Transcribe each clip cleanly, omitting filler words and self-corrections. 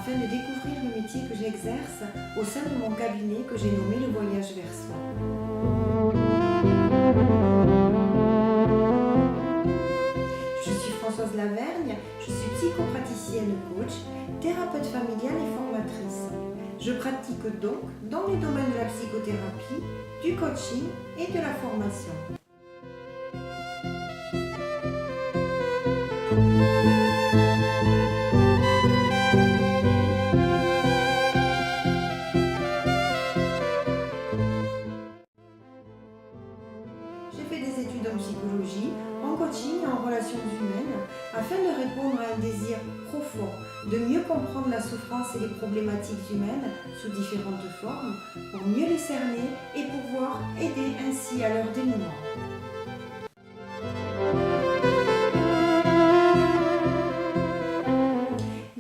afin de découvrir le métier que j'exerce au sein de mon cabinet que j'ai nommé Le Voyage vers Soi. Je suis Françoise Lavergne, je suis psychopraticienne coach, thérapeute familiale et formatrice. Je pratique donc dans les domaines de la psychothérapie, du coaching et de la formation. J'ai fait des études en psychologie, en coaching et en relations humaines afin de répondre à un désir profond de mieux comprendre la souffrance et les problématiques humaines sous différentes formes pour mieux les cerner et pouvoir aider ainsi à leur dénouement.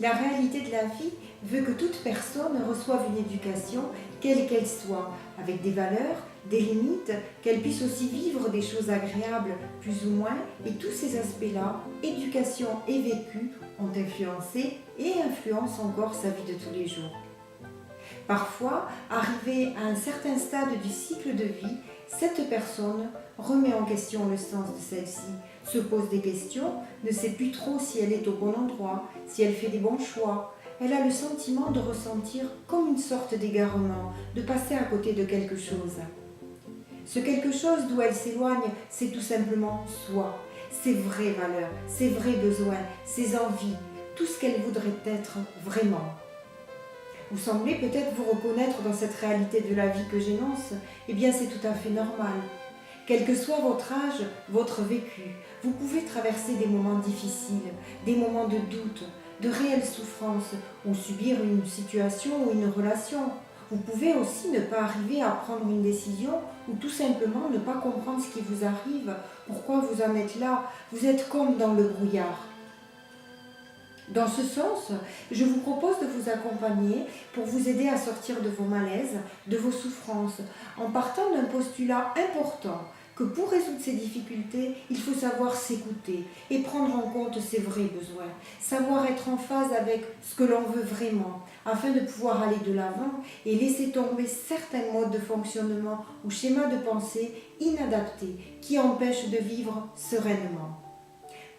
La réalité de la vie veut que toute personne reçoive une éducation, quelle qu'elle soit, avec des valeurs, des limites, qu'elle puisse aussi vivre des choses agréables, plus ou moins, et tous ces aspects-là, éducation et vécu, ont influencé et influencent encore sa vie de tous les jours. Parfois, arrivée à un certain stade du cycle de vie, cette personne remet en question le sens de celle-ci, se pose des questions, ne sait plus trop si elle est au bon endroit, si elle fait des bons choix. Elle a le sentiment de ressentir comme une sorte d'égarement, de passer à côté de quelque chose. Ce quelque chose d'où elle s'éloigne, c'est tout simplement soi, ses vraies valeurs, ses vrais besoins, ses envies, tout ce qu'elle voudrait être vraiment. Vous semblez peut-être vous reconnaître dans cette réalité de la vie que j'énonce, eh bien c'est tout à fait normal. Quel que soit votre âge, votre vécu, vous pouvez traverser des moments difficiles, des moments de doute, de réelle souffrance, ou subir une situation ou une relation. Vous pouvez aussi ne pas arriver à prendre une décision ou tout simplement ne pas comprendre ce qui vous arrive, pourquoi vous en êtes là, vous êtes comme dans le brouillard. Dans ce sens, je vous propose de vous accompagner pour vous aider à sortir de vos malaises, de vos souffrances, en partant d'un postulat important, que pour résoudre ces difficultés, il faut savoir s'écouter et prendre en compte ses vrais besoins, savoir être en phase avec ce que l'on veut vraiment, afin de pouvoir aller de l'avant et laisser tomber certains modes de fonctionnement ou schémas de pensée inadaptés qui empêchent de vivre sereinement.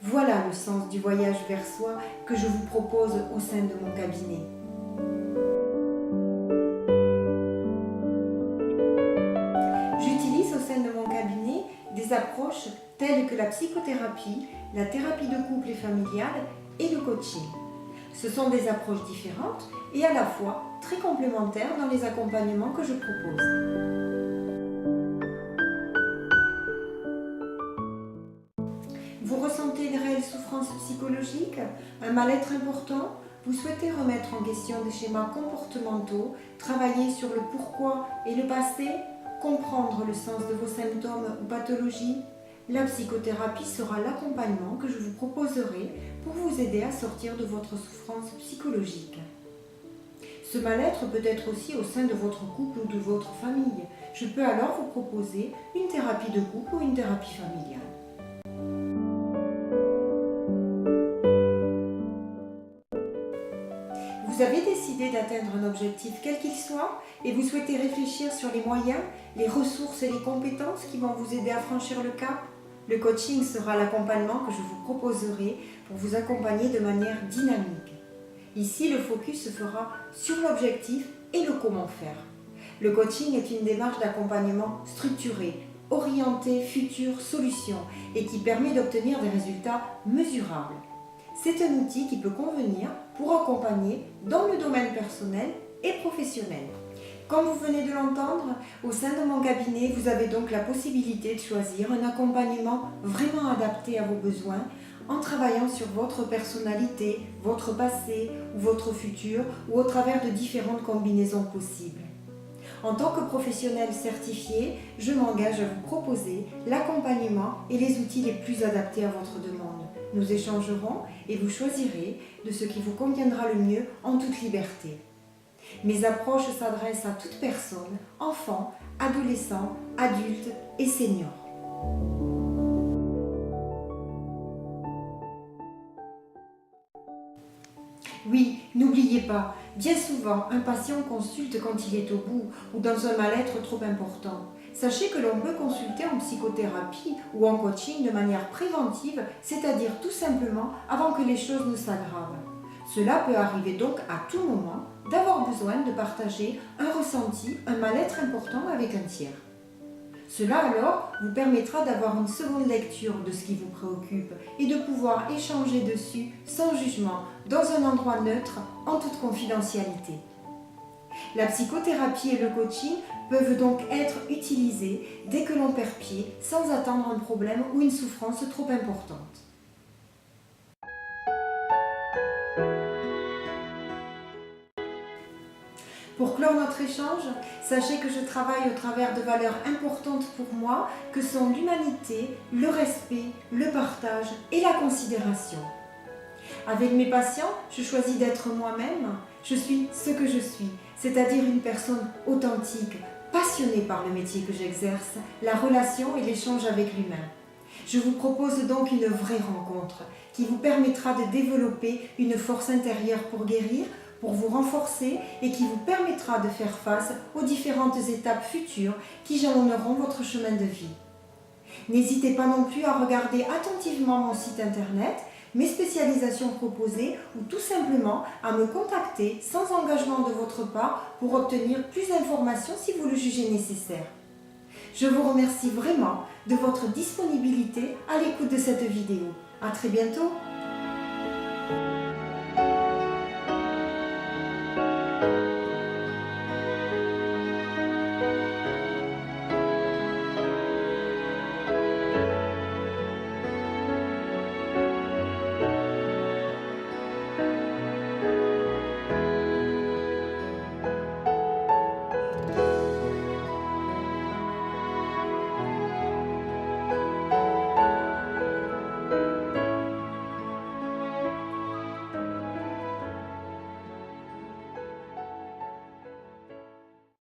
Voilà le sens du voyage vers soi que je vous propose au sein de mon cabinet. J'utilise au sein de mon cabinet des approches telles que la psychothérapie, la thérapie de couple et familiale et le coaching. Ce sont des approches différentes et à la fois très complémentaires dans les accompagnements que je propose. Vous ressentez une réelle souffrance psychologique, un mal-être important, vous souhaitez remettre en question des schémas comportementaux, travailler sur le pourquoi et le passé, comprendre le sens de vos symptômes ou pathologies. La psychothérapie sera l'accompagnement que je vous proposerai pour vous aider à sortir de votre souffrance psychologique. Ce mal-être peut être aussi au sein de votre couple ou de votre famille. Je peux alors vous proposer une thérapie de couple ou une thérapie familiale. Vous avez décidé d'atteindre un objectif quel qu'il soit et vous souhaitez réfléchir sur les moyens, les ressources et les compétences qui vont vous aider à franchir le cap. Le coaching sera l'accompagnement que je vous proposerai pour vous accompagner de manière dynamique. Ici, le focus se fera sur l'objectif et le comment faire. Le coaching est une démarche d'accompagnement structurée, orientée future solution et qui permet d'obtenir des résultats mesurables. C'est un outil qui peut convenir pour accompagner dans le domaine personnel et professionnel. Comme vous venez de l'entendre, au sein de mon cabinet, vous avez donc la possibilité de choisir un accompagnement vraiment adapté à vos besoins en travaillant sur votre personnalité, votre passé ou votre futur ou au travers de différentes combinaisons possibles. En tant que professionnel certifié, je m'engage à vous proposer l'accompagnement et les outils les plus adaptés à votre demande. Nous échangerons et vous choisirez de ce qui vous conviendra le mieux en toute liberté. Mes approches s'adressent à toute personne, enfant, adolescent, adulte et senior. Oui, n'oubliez pas, bien souvent, un patient consulte quand il est au bout ou dans un mal-être trop important. Sachez que l'on peut consulter en psychothérapie ou en coaching de manière préventive, c'est-à-dire tout simplement avant que les choses ne s'aggravent. Cela peut arriver donc à tout moment d'avoir besoin de partager un ressenti, un mal-être important avec un tiers. Cela alors vous permettra d'avoir une seconde lecture de ce qui vous préoccupe et de pouvoir échanger dessus sans jugement, dans un endroit neutre, en toute confidentialité. La psychothérapie et le coaching peuvent donc être utilisés dès que l'on perd pied, sans attendre un problème ou une souffrance trop importante. Pour clore notre échange, sachez que je travaille au travers de valeurs importantes pour moi que sont l'humanité, le respect, le partage et la considération. Avec mes patients, je choisis d'être moi-même, je suis ce que je suis, c'est-à-dire une personne authentique, passionnée par le métier que j'exerce, la relation et l'échange avec l'humain. Je vous propose donc une vraie rencontre qui vous permettra de développer une force intérieure pour guérir, pour vous renforcer et qui vous permettra de faire face aux différentes étapes futures qui jalonneront votre chemin de vie. N'hésitez pas non plus à regarder attentivement mon site internet, mes spécialisations proposées ou tout simplement à me contacter sans engagement de votre part pour obtenir plus d'informations si vous le jugez nécessaire. Je vous remercie vraiment de votre disponibilité à l'écoute de cette vidéo. À très bientôt!